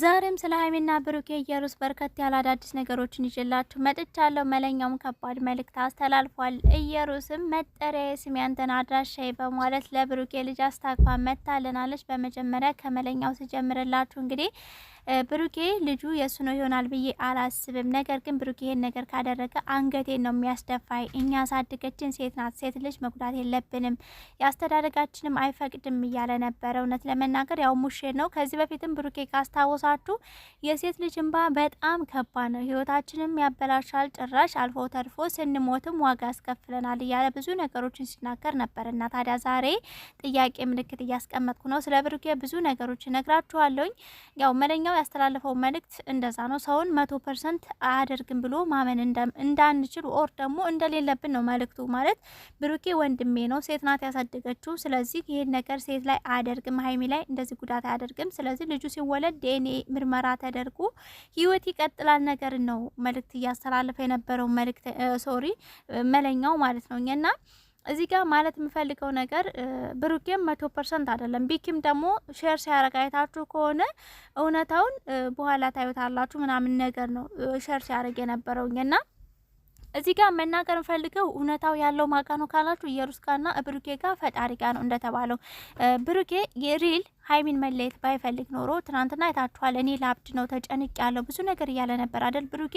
ዛሬም ስለ ሀይሚና ብሩኬ ኢየሩስ በርከት ያለ አዳዲስ ነገሮችን ይዤላችሁ መጥቻለሁ። መለኛውም ከባድ መልእክት አስተላልፏል። ኢየሩስም መጠሪያ ስሜ አንተን አድራሻዬ በማለት ለብሩኬ ልጅ አስታክፋ መታለናለች። በመጀመሪያ ከመለኛው ስጀምርላችሁ እንግዲህ ብሩኬ ልጁ የሱ ነው ይሆናል ብዬ አላስብም። ነገር ግን ብሩኬ ይሄን ነገር ካደረገ አንገቴን ነው የሚያስደፋይ። እኛ ያሳደገችን ሴት ናት። ሴት ልጅ መጉዳት የለብንም፣ ያስተዳደጋችንም አይፈቅድም እያለ ነበረ። እውነት ለመናገር ያው ሙሼ ነው። ከዚህ በፊትም ብሩኬ ካስታወሳችሁ የሴት ልጅ እንባ በጣም ከባድ ነው፣ ህይወታችንም ያበላሻል፣ ጭራሽ አልፎ ተርፎ ስንሞትም ዋጋ ያስከፍለናል እያለ ብዙ ነገሮችን ሲናገር ነበር። እና ታዲያ ዛሬ ጥያቄ ምልክት እያስቀመጥኩ ነው። ስለ ብሩኬ ብዙ ነገሮች እነግራችኋለሁኝ። ያው መለኛው ያስተላለፈው መልእክት እንደዛ ነው። ሰውን 100% አያደርግም ብሎ ማመን እንዳንችል ኦር ደግሞ እንደሌለብን ነው መልእክቱ። ማለት ብሩኬ ወንድሜ ነው፣ ሴት ናት ያሳደገችው። ስለዚህ ይሄን ነገር ሴት ላይ አያደርግም፣ ሀይሚ ላይ እንደዚህ ጉዳት አያደርግም። ስለዚህ ልጁ ሲወለድ ዲኤንኤ ምርመራ ተደርጎ ህይወት ይቀጥላል ነገር ነው መልእክት እያስተላለፈ የነበረው መልእክት መለኛው ማለት ነው። እና እዚህ ጋር ማለት የምፈልገው ነገር ብሩኬም 100% አይደለም። ቢኪም ደግሞ ሼር ሲያረጋ አይታችሁ ከሆነ እውነታውን በኋላ ታዩታላችሁ ምናምን ነገር ነው ሼር ሲያረግ የነበረውና እዚህ ጋር መናገር ፈልገው እውነታው ያለው ማጋ ነው ካላችሁ ኢየሩስ ጋርና ብሩኬ ጋር ፈጣሪ ጋር ነው እንደተባለው። ብሩኬ የሪል ሀይሚን መለየት ባይፈልግ ኖሮ ትናንትና አይታችኋል። እኔ ላብድ ነው ተጨንቅ ያለው ብዙ ነገር እያለ ነበር አይደል? ብሩኬ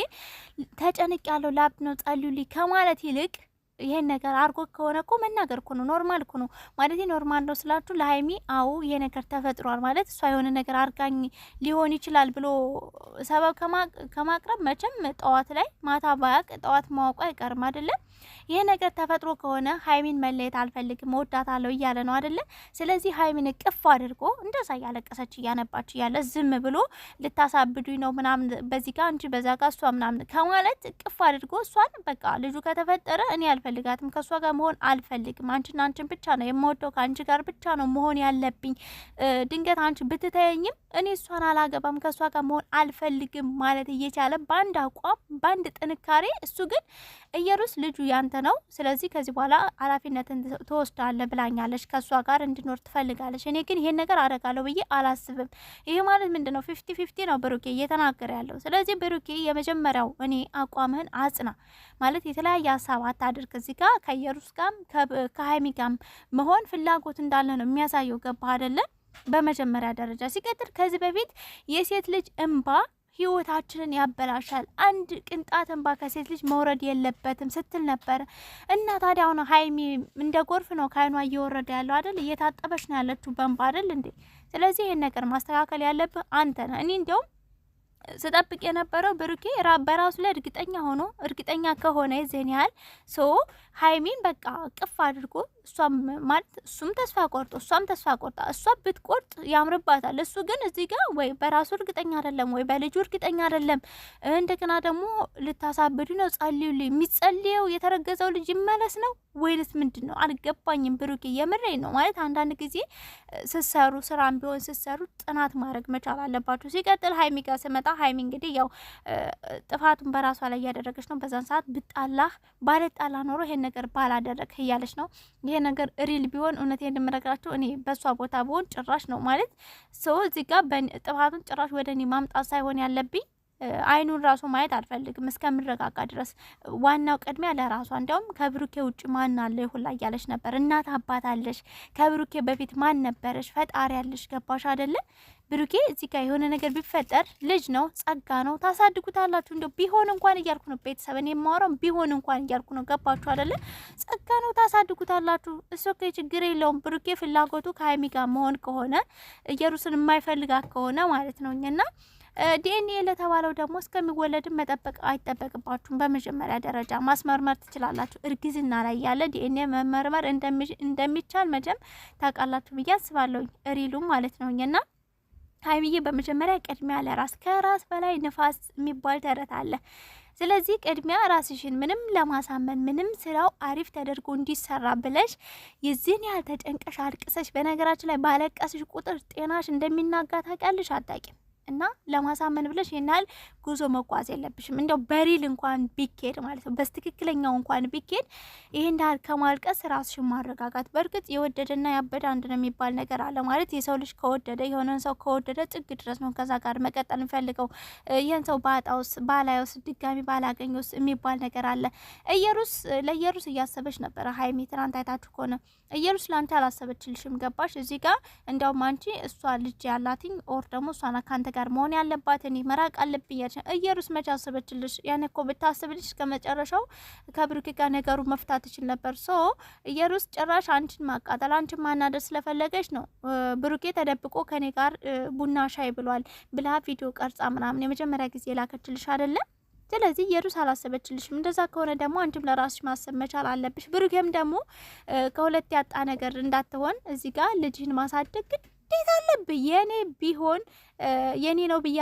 ተጨንቅ ያለው ላብድ ነው ጸልዩልኝ ከማለት ይልቅ ይሄን ነገር አርጎ ከሆነ እኮ መናገር እኮ ነው፣ ኖርማል እኮ ነው ማለት ኖርማል ነው ስላችሁ ለሀይሚ አው ይሄ ነገር ተፈጥሯል ማለት እሷ የሆነ ነገር አርጋኝ ሊሆን ይችላል ብሎ ሰበብ ከማቅረብ መቼም ጠዋት ላይ ማታ ባያቅ ጠዋት ማወቁ አይቀርም አይደለም። ይሄ ነገር ተፈጥሮ ከሆነ ሀይሚን መለየት አልፈልግም እወዳታለሁ እያለ ነው አይደለ? ስለዚህ ሀይሚን ቅፍ አድርጎ እንደዛ እያለቀሰች እያነባች እያለ ዝም ብሎ ልታሳብዱኝ ነው ምናምን በዚህ ጋር እንጂ በዛ ጋር እሷ ምናምን ከማለት ቅፍ አድርጎ እሷን በቃ ልጁ ከተፈጠረ እኔ አልፈልጋትም፣ ከሷ ጋር መሆን አልፈልግም፣ አንቺን ብቻ ነው የምወደው፣ ከአንቺ ጋር ብቻ ነው መሆን ያለብኝ፣ ድንገት አንቺ ብትተየኝም እኔ እሷን አላገባም፣ ከሷ ጋር መሆን አልፈልግም ማለት እየቻለ በአንድ አቋም በአንድ ጥንካሬ እሱ ግን ኢየሩስ ልጁ ያንተ ነው፣ ስለዚህ ከዚህ በኋላ ኃላፊነትን ትወስዳለህ ብላኛለች፣ ከሷ ጋር እንድኖር ትፈልጋለች፣ እኔ ግን ይሄን ነገር አደርጋለሁ ብዬ አላስብም። ይሄ ማለት ምንድነው? 50-50 ነው ብሩኬ እየተናገረ ያለው። ስለዚህ ብሩኬ የመጀመሪያው እኔ አቋምህን አጽና ማለት የተለያየ ሀሳብ አታድርግ። እዚህ ጋር ከኢየሩስ ጋርም ከሀይሚ ጋርም መሆን ፍላጎት እንዳለ ነው የሚያሳየው። ገባ አይደለ? በመጀመሪያ ደረጃ ሲቀጥል ከዚህ በፊት የሴት ልጅ እንባ ህይወታችንን ያበላሻል፣ አንድ ቅንጣት እንባ ከሴት ልጅ መውረድ የለበትም ስትል ነበር። እና ታዲያ አሁን ሀይሚ እንደ ጎርፍ ነው ከአይኗ እየወረደ ያለው አይደል? እየታጠበች ነው ያለችው በእንባ አይደል እንዴ? ስለዚህ ይሄን ነገር ማስተካከል ያለብህ አንተ ነህ። እኔ እንዲያውም ስጠብቅ የነበረው ብሩኬ በራሱ ላይ እርግጠኛ ከሆነ የዚህን ያህል ሀይሚን በቃ ቅፍ አድርጎ እሷም ማለት እሱም ተስፋ ቆርጦ እሷም ተስፋ ቆርጣ እሷ ብትቆርጥ ያምርባታል። እሱ ግን እዚህ ጋር ወይ በራሱ እርግጠኛ አይደለም ወይ በልጁ እርግጠኛ አይደለም። እንደገና ደግሞ ልታሳብዱ ነው፣ ጸልዩልኝ። የሚጸልየው የተረገዘው ልጅ ይመለስ ነው ወይንስ ምንድን ነው? አልገባኝም። ብሩኬ የምሬን ነው ማለት አንዳንድ ጊዜ ስሰሩ ስራም ቢሆን ስሰሩ ጥናት ማድረግ መቻል አለባችሁ። ሲቀጥል ሀይሚ ጋር ስመጣ ሀይሚ እንግዲህ ያው ጥፋቱን በራሷ ላይ እያደረገች ነው። በዛን ሰዓት ባለጣላ ኖሮ ይሄን ነገር ባላደረግ እያለች ነው። ይሄ ነገር ሪል ቢሆን እውነቴን እንደምነግራችሁ እኔ በሷ ቦታ ብሆን ጭራሽ ነው ማለት ሰው እዚህ ጋር ጥፋቱን ጭራሽ ወደ እኔ ማምጣት ሳይሆን ያለብኝ አይኑን ራሱ ማየት አልፈልግም እስከምረጋጋ ድረስ። ዋናው ቅድሚያ ለራሷ። እንዲያውም ከብሩኬ ውጭ ማን አለ ሁላ እያለች ነበር። እናት አባት አለሽ፣ ከብሩኬ በፊት ማን ነበረሽ? ፈጣሪ ያለሽ። ገባሽ አይደለ? ብሩኬ እዚህ ጋር የሆነ ነገር ቢፈጠር ልጅ ነው፣ ጸጋ ነው፣ ታሳድጉታላችሁ። እንደው ቢሆን እንኳን እያልኩ ነው ቤተሰብን የማወራው ቢሆን እንኳን እያልኩ ነው። ገባችሁ አይደለ? ጸጋ ነው፣ ታሳድጉታላችሁ። እሱ ችግር የለውም። ብሩኬ ፍላጎቱ ከሀይሚ ጋር መሆን ከሆነ ኢየሩስን የማይፈልጋት ከሆነ ማለት ነው እና ዲኤንኤ ለተባለው ደግሞ እስከሚወለድም መጠበቅ አይጠበቅባችሁም። በመጀመሪያ ደረጃ ማስመርመር ትችላላችሁ። እርግዝና ላይ ያለ ዲኤንኤ መመርመር እንደሚቻል መቼም ታውቃላችሁ ብዬ አስባለሁ። ሪሉም ማለት ነው እና ሀይሚዬ በመጀመሪያ ቅድሚያ ለራስ ከራስ በላይ ንፋስ የሚባል ተረት አለ። ስለዚህ ቅድሚያ ራስሽን ምንም ለማሳመን ምንም ስራው አሪፍ ተደርጎ እንዲሰራ ብለሽ የዚህን ያህል ተጨንቀሽ አልቅሰሽ፣ በነገራችን ላይ ባለቀስሽ ቁጥር ጤናሽ እንደሚናጋ ታውቂያለሽ አታውቂም? እና ለማሳመን ብለሽ ይናል ጉዞ መጓዝ የለብሽም። እንደው በሪል እንኳን ቢኬድ ማለት ነው በትክክለኛው እንኳን ቢኬድ ይሄን ዳር ከማልቀስ ራስሽን ማረጋጋት። በእርግጥ የወደደና ያበደ አንድ ነው የሚባል ነገር አለ ማለት የሰው ልጅ ከወደደ የሆነን ሰው ከወደደ ጥግ ድረስ ነው ከዛ ጋር መቀጠል እንፈልገው። ይሄን ሰው ባጣውስ ባላየውስ ድጋሚ ባላገኘውስ የሚባል ነገር አለ። ለኢየሩስ እያሰበች ነበር ሀይሚ ትናንት አይታችሁ ከሆነ ኢየሩስ ላንቺ አላሰበችልሽም። ገባሽ? እዚህ ጋር እንደውም አንቺ እሷ ልጅ ያላትኝ ኦር ደግሞ እሷና ካንተ ጋር መሆን ያለባት እኔ መራቅ አለብኝ ያልሽ ኢየሩስ መች አሰበችልሽ? ያኔ እኮ ብታስብልሽ ከመጨረሻው ከብሩክ ጋር ነገሩ መፍታት ይችል ነበር። ሶ ኢየሩስ ጭራሽ አንቺን ማቃጠል አንቺን ማናደር ስለፈለገች ነው ብሩኬ ተደብቆ ከኔ ጋር ቡና ሻይ ብሏል ብላ ቪዲዮ ቀርጻ ምናምን የመጀመሪያ ጊዜ ላከችልሽ አይደለም? ስለዚህ ኢየሩስ አላሰበችልሽም። እንደዛ ከሆነ ደግሞ አንቺም ለራስሽ ማሰብ መቻል አለብሽ። ብሩኬም ደግሞ ከሁለት ያጣ ነገር እንዳትሆን እዚህ ጋር ልጅህን ማሳደግ ግዴታ አለብህ። የኔ ነው ብዬ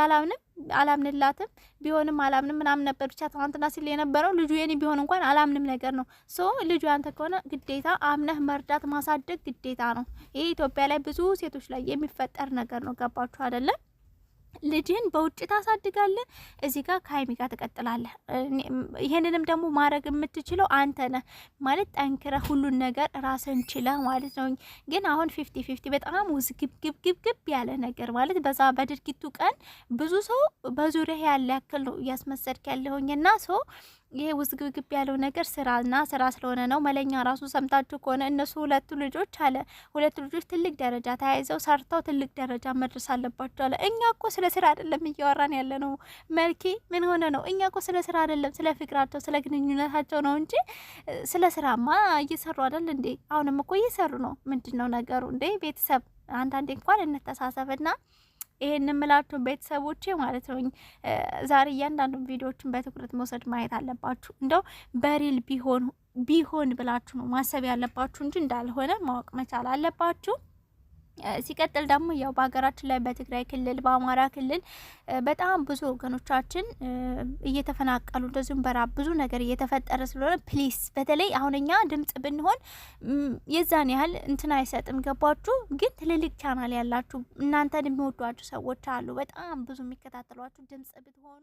አላምንላትም ቢሆንም አላምንም ምናምን ነበር ብቻ ትናንትና ሲል የነበረው ልጁ የኔ ቢሆን እንኳን አላምንም ነገር ነው። ሶ ልጁ ያንተ ከሆነ ግዴታ አምነህ መርዳት ማሳደግ ግዴታ ነው። ይሄ ኢትዮጵያ ላይ ብዙ ሴቶች ላይ የሚፈጠር ነገር ነው። ገባችሁ አይደለም? ልጅህን በውጭ ታሳድጋለህ፣ እዚህ ጋር ከሀይሚ ጋር ትቀጥላለህ። ይሄንንም ደግሞ ማድረግ የምትችለው አንተ ነህ ማለት ጠንክረህ ሁሉን ነገር ራስን ችለህ ማለት ነው። ግን አሁን 50-50 በጣም ውዝግብግብግብ ያለ ነገር ማለት በዛ በድርጊቱ ቀን ብዙ ሰው በዙሪያ ያለ ያክል ነው እያስመሰድክ ያለሁኝና ሰው ይሄ ውዝግብግብ ያለው ነገር ስራ ስለሆነ ነው። መለኛ ራሱ ሰምታችሁ ከሆነ እነሱ ሁለቱ ልጆች ትልቅ ደረጃ ተያይዘው ሰርተው ትልቅ ደረጃ መድረስ አለባቸው አለ። እኛ እኮ ስለ ስራ አይደለም እያወራን ያለ ነው። መልኬ ምን ሆነ ነው? እኛ እኮ ስለ ስራ አይደለም ስለ ፍቅራቸው ስለ ግንኙነታቸው ነው እንጂ ስለ ስራማ እየሰሩ አይደል እንዴ? አሁንም እኮ እየሰሩ ነው። ምንድነው ነገሩ እንዴ? ቤተሰብ አንዳንዴ እንኳን እንተሳሰብና ይሄን ምላችሁ ቤተሰቦቼ ማለት ነው። ዛሬ እያንዳንዱ ቪዲዮዎችን በትኩረት መውሰድ ማየት አለባችሁ። እንደው በሪል ቢሆን ብላችሁ ነው ማሰብ ያለባችሁ እንጂ እንዳልሆነ ማወቅ መቻል አለባችሁ። ሲቀጥል ደግሞ ያው በሀገራችን ላይ በትግራይ ክልል በአማራ ክልል በጣም ብዙ ወገኖቻችን እየተፈናቀሉ እንደዚሁም በራብ ብዙ ነገር እየተፈጠረ ስለሆነ ፕሊስ በተለይ አሁን እኛ ድምጽ ብንሆን የዛን ያህል እንትን አይሰጥም። ገባችሁ? ግን ትልልቅ ቻናል ያላችሁ እናንተን የሚወዷችሁ ሰዎች አሉ፣ በጣም ብዙ የሚከታተሏችሁ ድምጽ ብትሆኑ